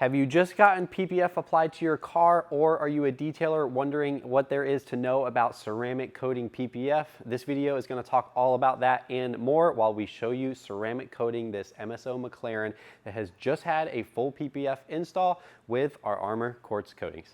Have you just gotten PPF applied to your car, or are you a detailer wondering what there is to know about ceramic coating PPF? This video is going to talk all about that and more while we show you ceramic coating this MSO McLaren that has just had a full PPF install with our Armour quartz coatings.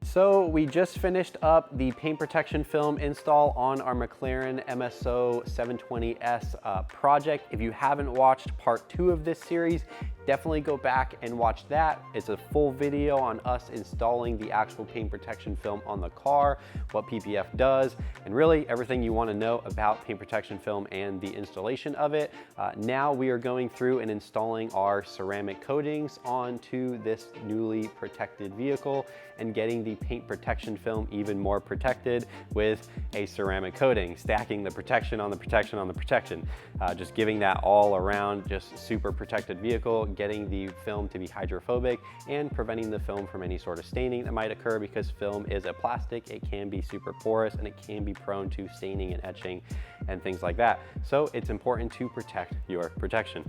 So we just finished up the paint protection film install on our McLaren MSO 720s project. If you haven't watched part 2 of this series, definitely go back and watch that. It's a full video on us installing the actual paint protection film on the car, what PPF does, and really everything you want to know about paint protection film and the installation of it. Now we are going through and installing our ceramic coatings onto this newly protected vehicle and getting the paint protection film even more protected with a ceramic coating, stacking the protection on the protection on the protection, just giving that all around just super protected vehicle, getting the film to be hydrophobic and preventing the film from any sort of staining that might occur, because film is a plastic. It can be super porous and it can be prone to staining and etching and things like that. So it's important to protect your protection.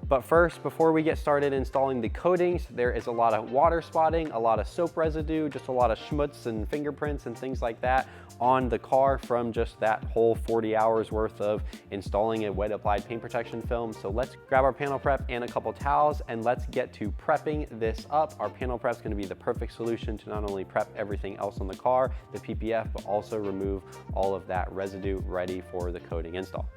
But first, before we get started installing the coatings, there is a lot of water spotting, a lot of soap residue, just a lot of schmutz and fingerprints and things like that on the car from just that whole 40 hours worth of installing a wet applied paint protection film. So let's grab our panel prep and a couple towels and let's get to prepping this up. Our panel prep is going to be the perfect solution to not only prep everything else on the car, the PPF, but also remove all of that residue ready for the coating install.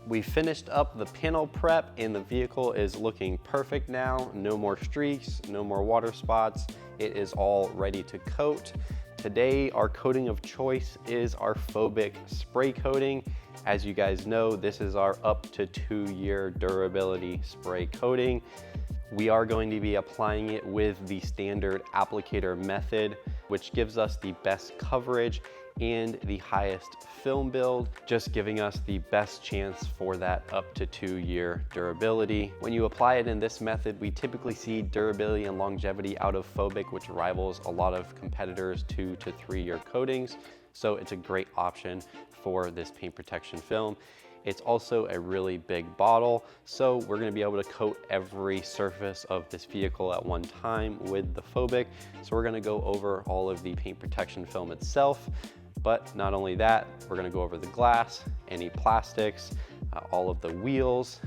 We finished up the panel prep and the vehicle is looking perfect now. No more streaks, no more water spots. It is all ready to coat. Today, our coating of choice is our phobic spray coating. As you guys know, this is our up to 2-year durability spray coating. We are going to be applying it with the standard applicator method, which gives us the best coverage and the highest film build, just giving us the best chance for that up to 2-year durability. When you apply it in this method, we typically see durability and longevity out of phobic, which rivals a lot of competitors' 2 to 3-year coatings. So it's a great option for this paint protection film. It's also a really big bottle, so we're gonna be able to coat every surface of this vehicle at one time with the phobic. So we're gonna go over all of the paint protection film itself, but not only that, we're gonna go over the glass, any plastics, all of the wheels,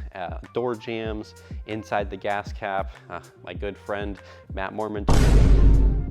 door jambs, inside the gas cap. My good friend, Matt Mormon,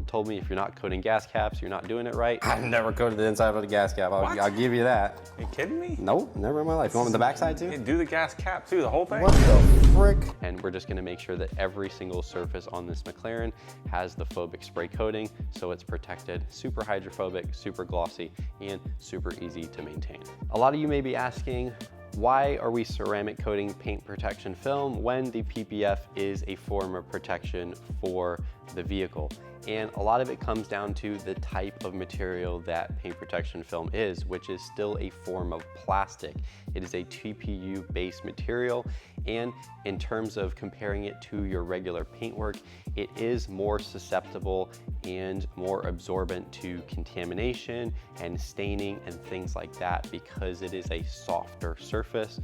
told me if you're not coating gas caps, you're not doing it right. I've never coated the inside of a gas cap. I'll give you that. Are you kidding me? No, never in my life. You want the backside too? Do the gas cap too, the whole thing? What the frick? And we're just gonna make sure that every single surface on this McLaren has the phobic spray coating, so it's protected, super hydrophobic, super glossy, and super easy to maintain. A lot of you may be asking, why are we ceramic coating paint protection film when the PPF is a form of protection for the vehicle? And a lot of it comes down to the type of material that paint protection film is, which is still a form of plastic. It is a TPU-based material, and in terms of comparing it to your regular paintwork, it is more susceptible and more absorbent to contamination and staining and things like that because it is a softer surface.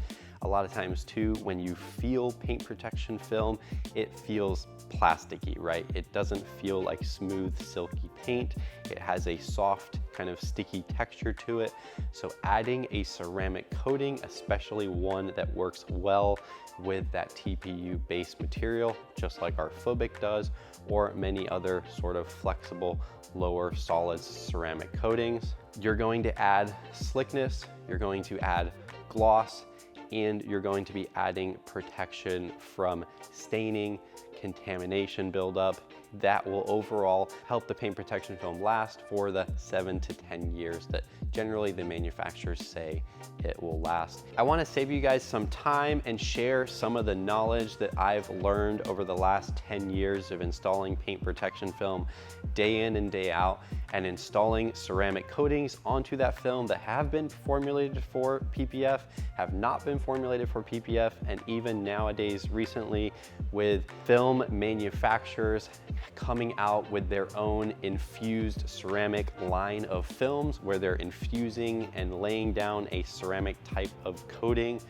A lot of times too, when you feel paint protection film, it feels plasticky, right? It doesn't feel like smooth, silky paint. It has a soft, kind of sticky texture to it. So adding a ceramic coating, especially one that works well with that TPU-based material, just like our phobic does, or many other sort of flexible, lower solids ceramic coatings, you're going to add slickness, you're going to add gloss, and you're going to be adding protection from staining, contamination buildup, that will overall help the paint protection film last for the 7 to 10 years that generally the manufacturers say it will last. I want to save you guys some time and share some of the knowledge that I've learned over the last 10 years of installing paint protection film day in and day out, and installing ceramic coatings onto that film that have been formulated for PPF, have not been formulated for PPF, and even nowadays recently with film manufacturers coming out with their own infused ceramic line of films where they're infusing and laying down a ceramic type of coating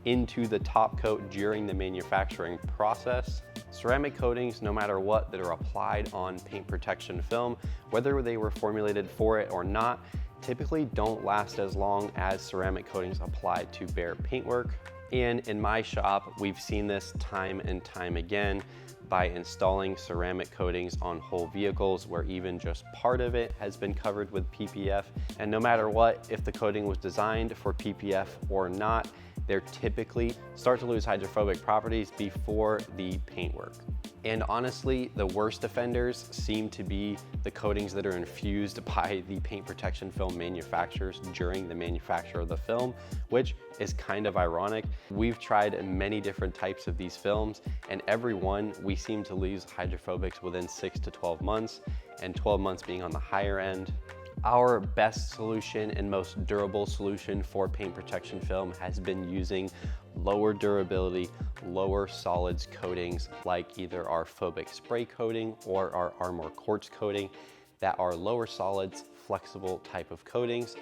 into the top coat during the manufacturing process. Ceramic coatings, no matter what, that are applied on paint protection film, whether they were formulated for it or not, typically don't last as long as ceramic coatings applied to bare paintwork. And in my shop, we've seen this time and time again by installing ceramic coatings on whole vehicles where even just part of it has been covered with PPF. And no matter what, if the coating was designed for PPF or not, they're typically start to lose hydrophobic properties before the paintwork. And honestly, the worst offenders seem to be the coatings that are infused by the paint protection film manufacturers during the manufacture of the film, which is kind of ironic. We've tried many different types of these films, and every one we seem to lose hydrophobics within 6 to 12 months, and 12 months being on the higher end. Our best solution and most durable solution for paint protection film has been using lower durability, lower solids coatings like either our phobic spray coating or our Armour quartz coating that are lower solids, flexible type of coatings.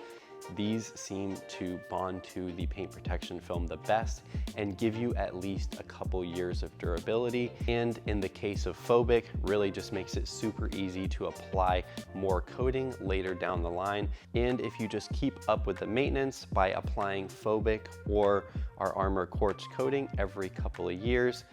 These seem to bond to the paint protection film the best and give you at least a couple years of durability. And in the case of phobic, really just makes it super easy to apply more coating later down the line. And if you just keep up with the maintenance by applying phobic or our Armour quartz coating every couple of years,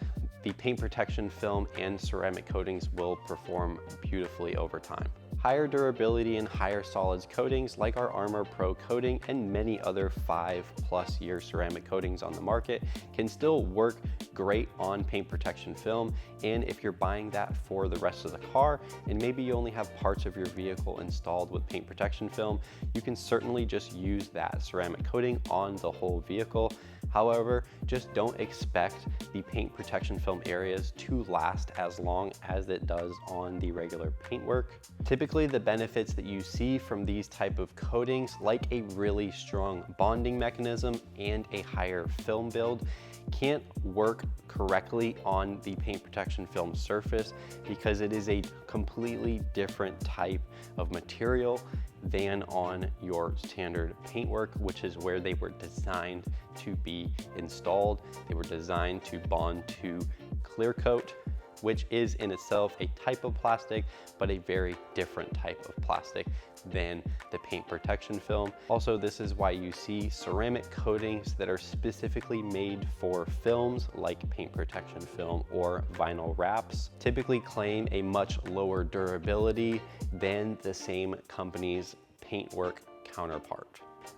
the paint protection film and ceramic coatings will perform beautifully over time. Higher durability and higher solids coatings like our Armour Pro coating and many other 5+ year ceramic coatings on the market can still work great on paint protection film. And if you're buying that for the rest of the car and maybe you only have parts of your vehicle installed with paint protection film, you can certainly just use that ceramic coating on the whole vehicle. However, just don't expect the paint protection film areas to last as long as it does on the regular paintwork. Typically, the benefits that you see from these type of coatings, like a really strong bonding mechanism and a higher film build, can't work correctly on the paint protection film surface because it is a completely different type of material than on your standard paintwork, which is where they were designed to be installed. They were designed to bond to clear coat, which is in itself a type of plastic, but a very different type of plastic than the paint protection film. Also, this is why you see ceramic coatings that are specifically made for films like paint protection film or vinyl wraps typically claim a much lower durability than the same company's paintwork counterpart.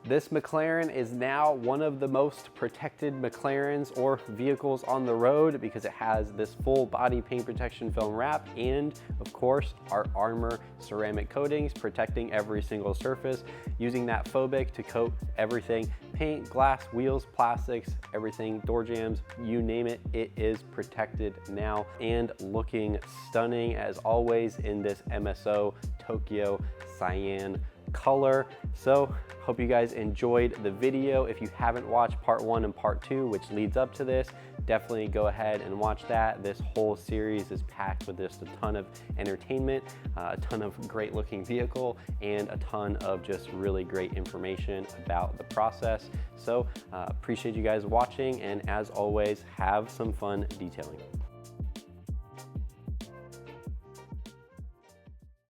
This McLaren is now one of the most protected McLarens or vehicles on the road because it has this full body paint protection film wrap and of course our Armour ceramic coatings protecting every single surface, using that phobic to coat everything, paint, glass, wheels, plastics, everything, door jambs, you name it, it is protected now and looking stunning as always in this MSO Tokyo cyan color. So hope you guys enjoyed the video. If you haven't watched part 1 and part 2, which leads up to this, definitely go ahead and watch that. This whole series is packed with just a ton of entertainment, a ton of great looking vehicle, and a ton of just really great information about the process. So appreciate you guys watching, and as always, have some fun detailing.